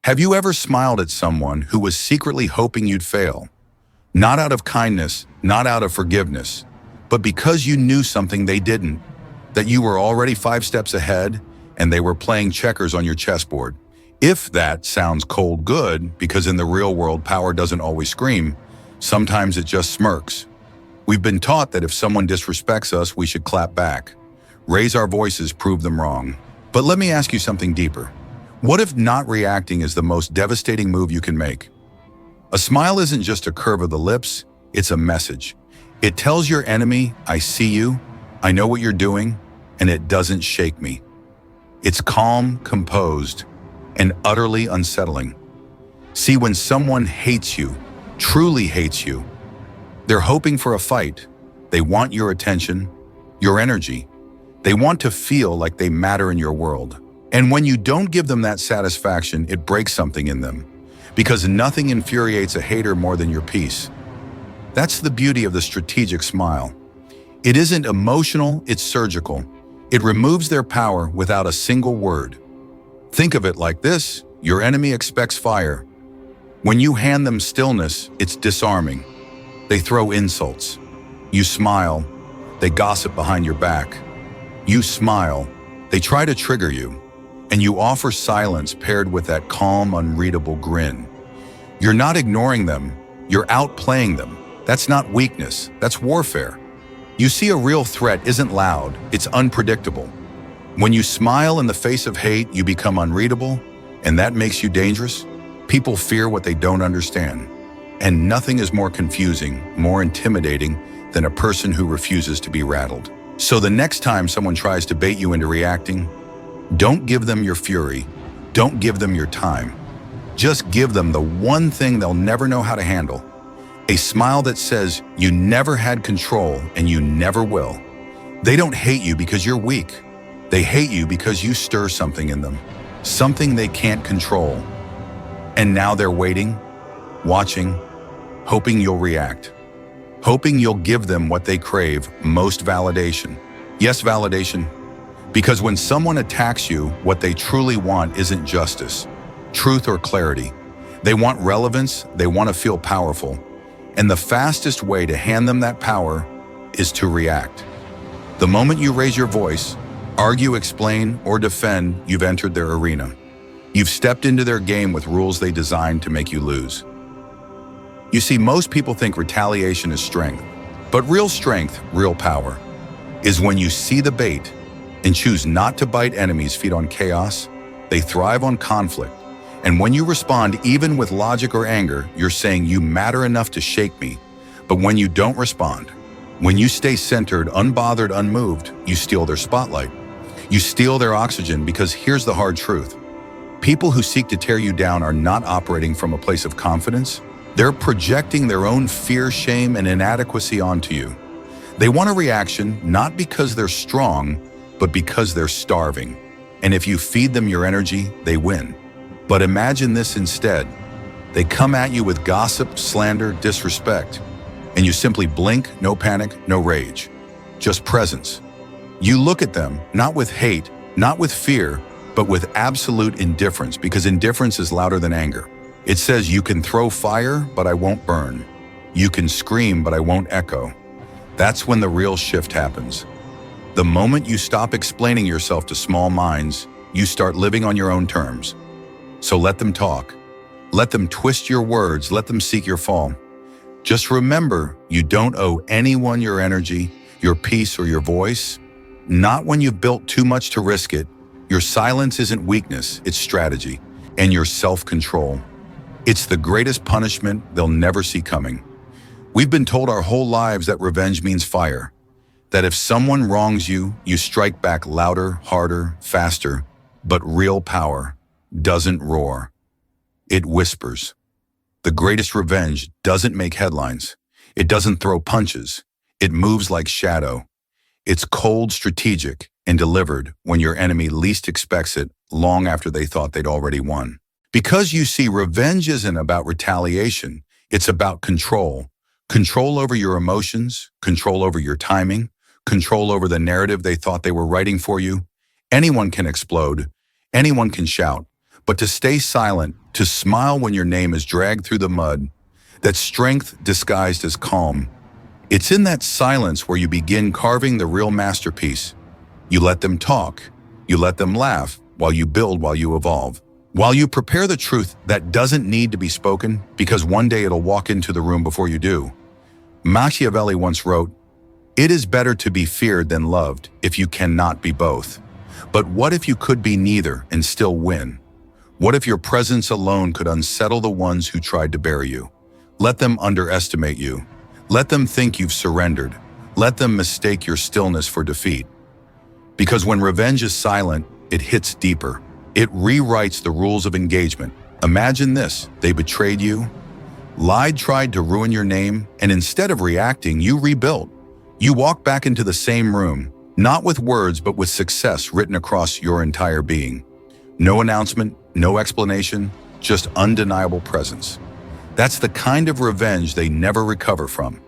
Have you ever smiled at someone who was secretly hoping you'd fail? Not out of kindness, not out of forgiveness, but because you knew something they didn't, that you were already 5 steps ahead and they were playing checkers on your chessboard. If that sounds cold good, because in the real world power doesn't always scream, sometimes it just smirks. We've been taught that if someone disrespects us, we should clap back. Raise our voices, prove them wrong. But let me ask you something deeper. What if not reacting is the most devastating move you can make? A smile isn't just a curve of the lips, it's a message. It tells your enemy, I see you, I know what you're doing, and it doesn't shake me. It's calm, composed, and utterly unsettling. See, when someone hates you, truly hates you, they're hoping for a fight. They want your attention, your energy. They want to feel like they matter in your world. And when you don't give them that satisfaction, it breaks something in them, because nothing infuriates a hater more than your peace. That's the beauty of the strategic smile. It isn't emotional, it's surgical. It removes their power without a single word. Think of it like this: your enemy expects fire. When you hand them stillness, it's disarming. They throw insults. You smile, they gossip behind your back. You smile, they try to trigger you, and you offer silence paired with that calm, unreadable grin. You're not ignoring them, you're outplaying them. That's not weakness, that's warfare. You see, a real threat isn't loud, it's unpredictable. When you smile in the face of hate, you become unreadable, and that makes you dangerous. People fear what they don't understand. And nothing is more confusing, more intimidating than a person who refuses to be rattled. So the next time someone tries to bait you into reacting, don't give them your fury, don't give them your time. Just give them the one thing they'll never know how to handle. A smile that says you never had control and you never will. They don't hate you because you're weak. They hate you because you stir something in them, something they can't control. And now they're waiting, watching, hoping you'll react, hoping you'll give them what they crave most: validation. Yes, validation. Because when someone attacks you, what they truly want isn't justice, truth, or clarity. They want relevance, they want to feel powerful. And the fastest way to hand them that power is to react. The moment you raise your voice, argue, explain, or defend, you've entered their arena. You've stepped into their game with rules they designed to make you lose. You see, most people think retaliation is strength, but real strength, real power, is when you see the bait and choose not to bite enemies feed on chaos. They thrive on conflict. And when you respond, even with logic or anger, you're saying you matter enough to shake me. But when you don't respond, when you stay centered, unbothered, unmoved, you steal their spotlight. You steal their oxygen, because here's the hard truth. People who seek to tear you down are not operating from a place of confidence. They're projecting their own fear, shame, and inadequacy onto you. They want a reaction, not because they're strong, but because they're starving. And if you feed them your energy, they win. But imagine this instead. They come at you with gossip, slander, disrespect, and you simply blink, no panic, no rage, just presence. You look at them, not with hate, not with fear, but with absolute indifference, because indifference is louder than anger. It says, you can throw fire, but I won't burn. You can scream, but I won't echo. That's when the real shift happens. The moment you stop explaining yourself to small minds, you start living on your own terms. So let them talk. Let them twist your words. Let them seek your fall. Just remember, you don't owe anyone your energy, your peace, or your voice. Not when you've built too much to risk it. Your silence isn't weakness, it's strategy. And your self-control. It's the greatest punishment they'll never see coming. We've been told our whole lives that revenge means fire. That if someone wrongs you, you strike back louder, harder, faster. But real power doesn't roar. It whispers. The greatest revenge doesn't make headlines. It doesn't throw punches. It moves like shadow. It's cold, strategic, and delivered when your enemy least expects it, long after they thought they'd already won. Because you see, revenge isn't about retaliation. It's about control. Control over your emotions, control over your timing, control over the narrative they thought they were writing for you. Anyone can explode. Anyone can shout. But to stay silent, to smile when your name is dragged through the mud, that's strength disguised as calm. It's in that silence where you begin carving the real masterpiece. You let them talk. You let them laugh while you build, while you evolve. While you prepare the truth that doesn't need to be spoken because one day it'll walk into the room before you do. Machiavelli once wrote, "It is better to be feared than loved if you cannot be both. But what if you could be neither and still win? What if your presence alone could unsettle the ones who tried to bury you? Let them underestimate you. Let them think you've surrendered. Let them mistake your stillness for defeat." Because when revenge is silent, it hits deeper. It rewrites the rules of engagement. Imagine this: they betrayed you, lied, tried to ruin your name, and instead of reacting, you rebuilt. You walk back into the same room, not with words, but with success written across your entire being. No announcement, no explanation, just undeniable presence. That's the kind of revenge they never recover from.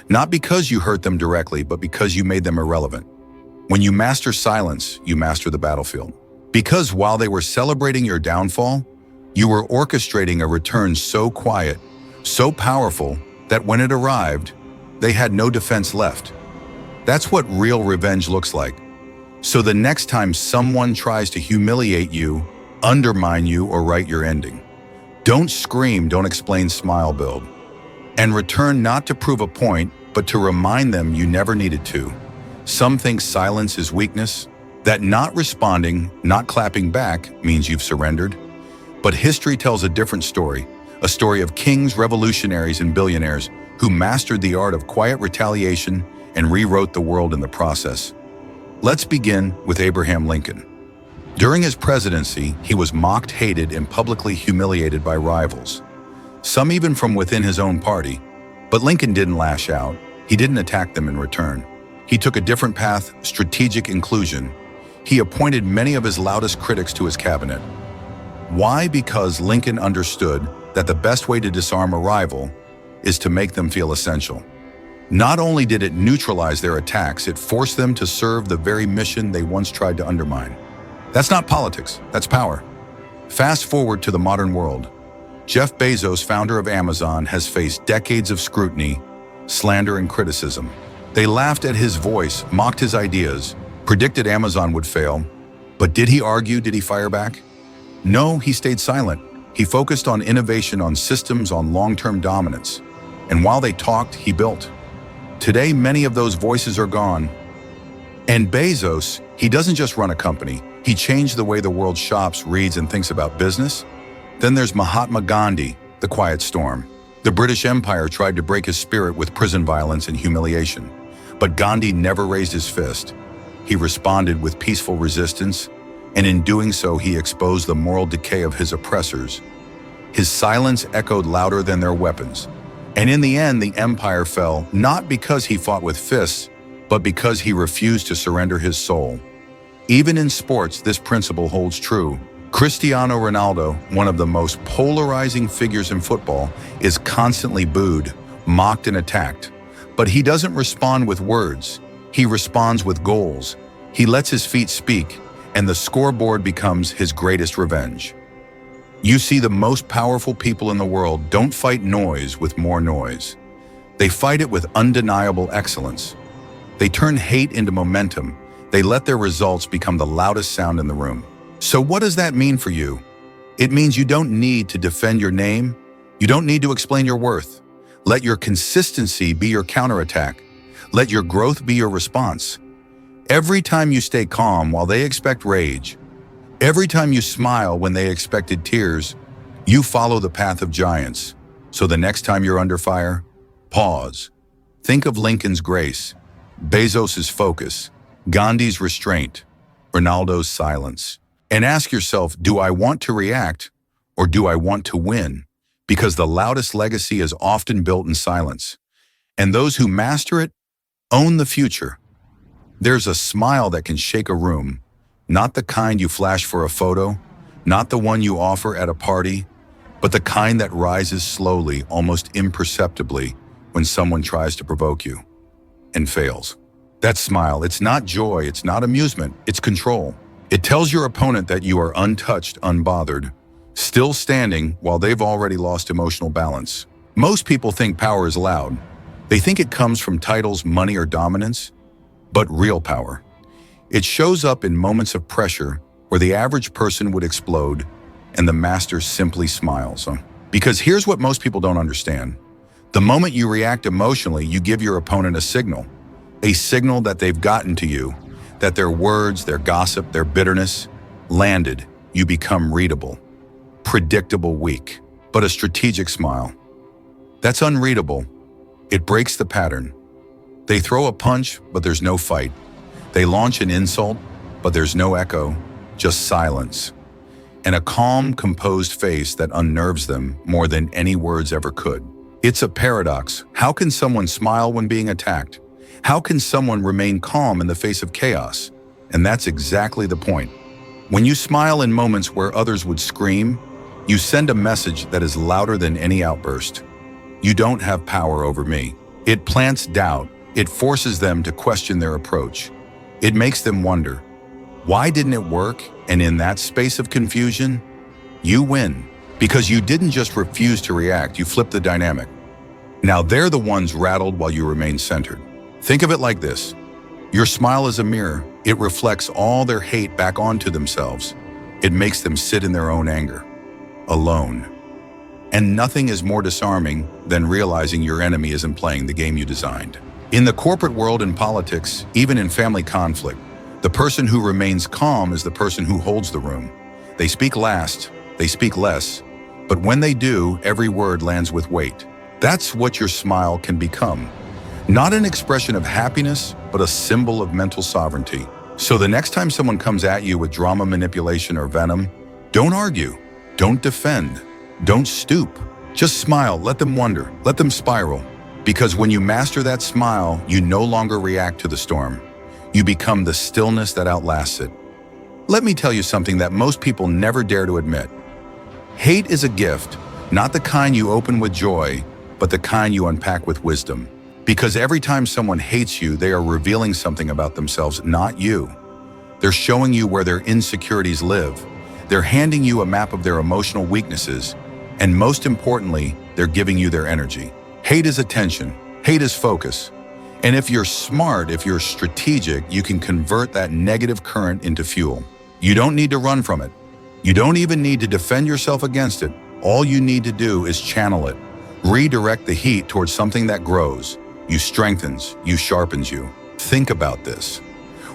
Not because you hurt them directly, but because you made them irrelevant. When you master silence, you master the battlefield. Because while they were celebrating your downfall, you were orchestrating a return so quiet, so powerful, that when it arrived, they had no defense left. That's what real revenge looks like. So the next time someone tries to humiliate you, undermine you, or write your ending, don't scream, don't explain, smile, build. And return not to prove a point, but to remind them you never needed to. Some think silence is weakness, that not responding, not clapping back means you've surrendered. But history tells a different story, a story of kings, revolutionaries, and billionaires who mastered the art of quiet retaliation and rewrote the world in the process. Let's begin with Abraham Lincoln. During his presidency, he was mocked, hated, and publicly humiliated by rivals, some even from within his own party. But Lincoln didn't lash out. He didn't attack them in return. He took a different path: strategic inclusion. He appointed many of his loudest critics to his cabinet. Why? Because Lincoln understood that the best way to disarm a rival is to make them feel essential. Not only did it neutralize their attacks, it forced them to serve the very mission they once tried to undermine. That's not politics, that's power. Fast forward to the modern world. Jeff Bezos, founder of Amazon, has faced decades of scrutiny, slander, and criticism. They laughed at his voice, mocked his ideas, predicted Amazon would fail. But did he argue? Did he fire back? No, he stayed silent. He focused on innovation, on systems, on long-term dominance. And while they talked, he built. Today, many of those voices are gone. And Bezos, he doesn't just run a company. He changed the way the world shops, reads, and thinks about business. Then there's Mahatma Gandhi, the quiet storm. The British Empire tried to break his spirit with prison violence and humiliation. But Gandhi never raised his fist. He responded with peaceful resistance, and in doing so, he exposed the moral decay of his oppressors. His silence echoed louder than their weapons. And in the end, the empire fell, not because he fought with fists, but because he refused to surrender his soul. Even in sports, this principle holds true. Cristiano Ronaldo, one of the most polarizing figures in football, is constantly booed, mocked, and attacked. But he doesn't respond with words. He responds with goals. He lets his feet speak, and the scoreboard becomes his greatest revenge. You see, the most powerful people in the world don't fight noise with more noise. They fight it with undeniable excellence. They turn hate into momentum. They let their results become the loudest sound in the room. So what does that mean for you? It means you don't need to defend your name. You don't need to explain your worth. Let your consistency be your counterattack. Let your growth be your response. Every time you stay calm while they expect rage, every time you smile when they expected tears, you follow the path of giants. So the next time you're under fire, pause. Think of Lincoln's grace, Bezos's focus, Gandhi's restraint, Ronaldo's silence. And ask yourself, do I want to react or do I want to win? Because the loudest legacy is often built in silence. And those who master it own the future. There's a smile that can shake a room, not the kind you flash for a photo, not the one you offer at a party, but the kind that rises slowly, almost imperceptibly, when someone tries to provoke you and fails. That smile, it's not joy, it's not amusement, it's control. It tells your opponent that you are untouched, unbothered, still standing while they've already lost emotional balance. Most people think power is loud. They think it comes from titles, money, or dominance. But real power, it shows up in moments of pressure where the average person would explode and the master simply smiles. Because here's what most people don't understand. The moment you react emotionally, you give your opponent a signal that they've gotten to you, that their words, their gossip, their bitterness landed. You become readable, predictable, weak, but a strategic smile. That's unreadable. It breaks the pattern. They throw a punch, but there's no fight. They launch an insult, but there's no echo, just silence. And a calm, composed face that unnerves them more than any words ever could. It's a paradox. How can someone smile when being attacked? How can someone remain calm in the face of chaos? And that's exactly the point. When you smile in moments where others would scream, you send a message that is louder than any outburst. You don't have power over me. It plants doubt. It forces them to question their approach. It makes them wonder, why didn't it work? And in that space of confusion, you win. Because you didn't just refuse to react, you flipped the dynamic. Now they're the ones rattled while you remain centered. Think of it like this. Your smile is a mirror. It reflects all their hate back onto themselves. It makes them sit in their own anger, alone. And nothing is more disarming than realizing your enemy isn't playing the game you designed. In the corporate world and politics, even in family conflict, the person who remains calm is the person who holds the room. They speak last, they speak less, but when they do, every word lands with weight. That's what your smile can become. Not an expression of happiness, but a symbol of mental sovereignty. So the next time someone comes at you with drama, manipulation, or venom, don't argue, don't defend, don't stoop. Just smile, let them wonder, let them spiral. Because when you master that smile, you no longer react to the storm. You become the stillness that outlasts it. Let me tell you something that most people never dare to admit. Hate is a gift, not the kind you open with joy, but the kind you unpack with wisdom. Because every time someone hates you, they are revealing something about themselves, not you. They're showing you where their insecurities live. They're handing you a map of their emotional weaknesses. And most importantly, they're giving you their energy. Hate is attention. Hate is focus. And if you're smart, if you're strategic, you can convert that negative current into fuel. You don't need to run from it. You don't even need to defend yourself against it. All you need to do is channel it. Redirect the heat towards something that grows. You strengthens, you sharpens you. Think about this.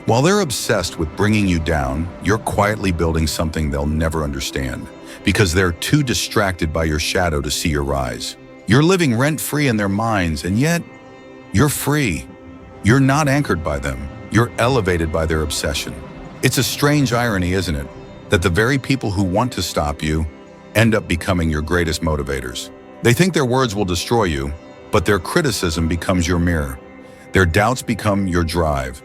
While they're obsessed with bringing you down, you're quietly building something they'll never understand because they're too distracted by your shadow to see your rise. You're living rent-free in their minds, and yet you're free. You're not anchored by them. You're elevated by their obsession. It's a strange irony, isn't it? That the very people who want to stop you end up becoming your greatest motivators. They think their words will destroy you, but their criticism becomes your mirror. Their doubts become your drive.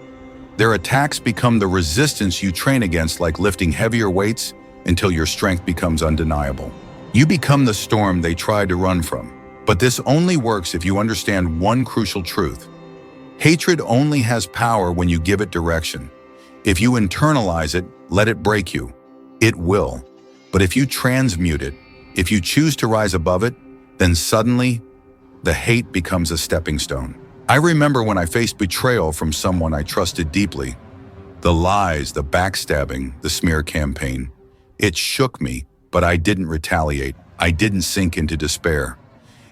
Their attacks become the resistance you train against, like lifting heavier weights until your strength becomes undeniable. You become the storm they tried to run from. But this only works if you understand one crucial truth. Hatred only has power when you give it direction. If you internalize it, let it break you. It will. But if you transmute it, if you choose to rise above it, then suddenly, the hate becomes a stepping stone. I remember when I faced betrayal from someone I trusted deeply. The lies, the backstabbing, the smear campaign. It shook me, but I didn't retaliate. I didn't sink into despair.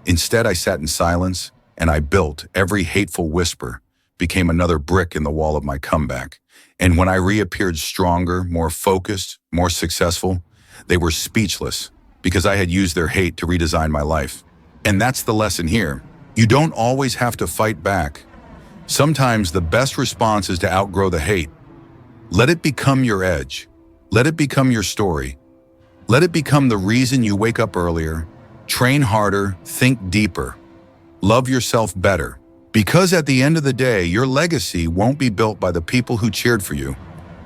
Instead, I sat in silence, and I built. Every hateful whisper became another brick in the wall of my comeback. And when I reappeared stronger, more focused, more successful, they were speechless because I had used their hate to redesign my life. And that's the lesson here. You don't always have to fight back. Sometimes the best response is to outgrow the hate. Let it become your edge. Let it become your story. Let it become the reason you wake up earlier, train harder, think deeper, love yourself better. Because at the end of the day, your legacy won't be built by the people who cheered for you.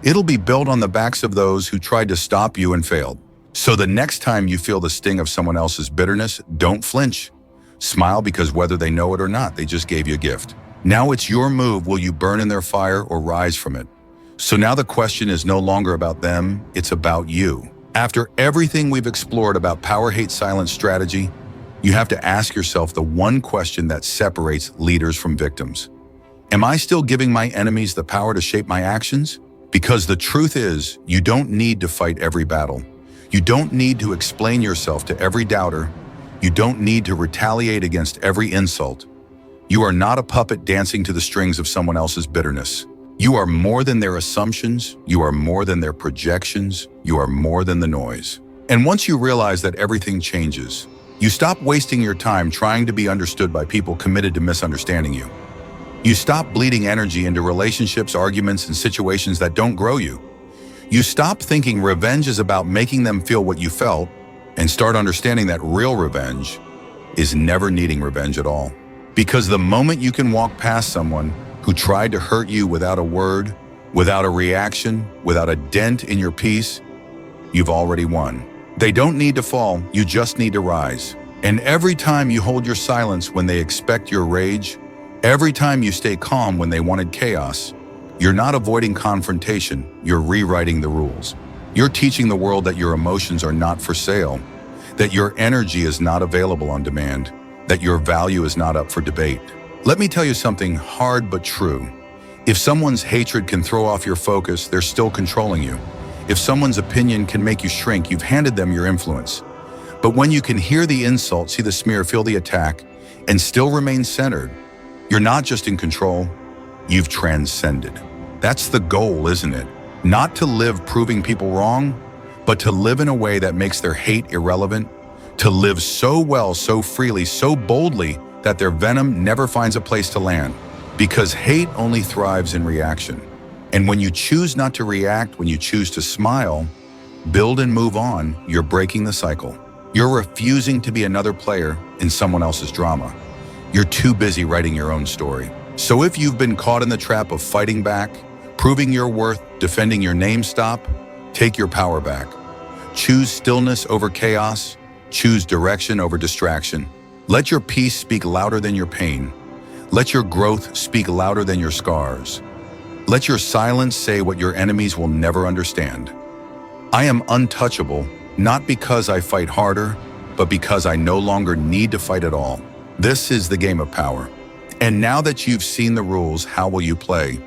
It'll be built on the backs of those who tried to stop you and failed. So the next time you feel the sting of someone else's bitterness, don't flinch. Smile, because whether they know it or not, they just gave you a gift. Now it's your move. Will you burn in their fire or rise from it? So now the question is no longer about them, it's about you. After everything we've explored about power, hate, silence strategy, you have to ask yourself the one question that separates leaders from victims. Am I still giving my enemies the power to shape my actions? Because the truth is, you don't need to fight every battle. You don't need to explain yourself to every doubter. You don't need to retaliate against every insult. You are not a puppet dancing to the strings of someone else's bitterness. You are more than their assumptions. You are more than their projections. You are more than the noise. And once you realize that everything changes, you stop wasting your time trying to be understood by people committed to misunderstanding you. You stop bleeding energy into relationships, arguments, and situations that don't grow you. You stop thinking revenge is about making them feel what you felt and start understanding that real revenge is never needing revenge at all. Because the moment you can walk past someone who tried to hurt you without a word, without a reaction, without a dent in your peace, you've already won. They don't need to fall, you just need to rise. And every time you hold your silence when they expect your rage, every time you stay calm when they wanted chaos, you're not avoiding confrontation, you're rewriting the rules. You're teaching the world that your emotions are not for sale, that your energy is not available on demand, that your value is not up for debate. Let me tell you something hard but true. If someone's hatred can throw off your focus, they're still controlling you. If someone's opinion can make you shrink, you've handed them your influence. But when you can hear the insult, see the smear, feel the attack, and still remain centered, you're not just in control, you've transcended. That's the goal, isn't it? Not to live proving people wrong, but to live in a way that makes their hate irrelevant, to live so well, so freely, so boldly that their venom never finds a place to land. Because hate only thrives in reaction. And when you choose not to react, when you choose to smile, build and move on, you're breaking the cycle. You're refusing to be another player in someone else's drama. You're too busy writing your own story. So if you've been caught in the trap of fighting back, proving your worth, defending your name, stop, take your power back. Choose stillness over chaos. Choose direction over distraction. Let your peace speak louder than your pain. Let your growth speak louder than your scars. Let your silence say what your enemies will never understand. I am untouchable, not because I fight harder, but because I no longer need to fight at all. This is the game of power. And now that you've seen the rules, how will you play?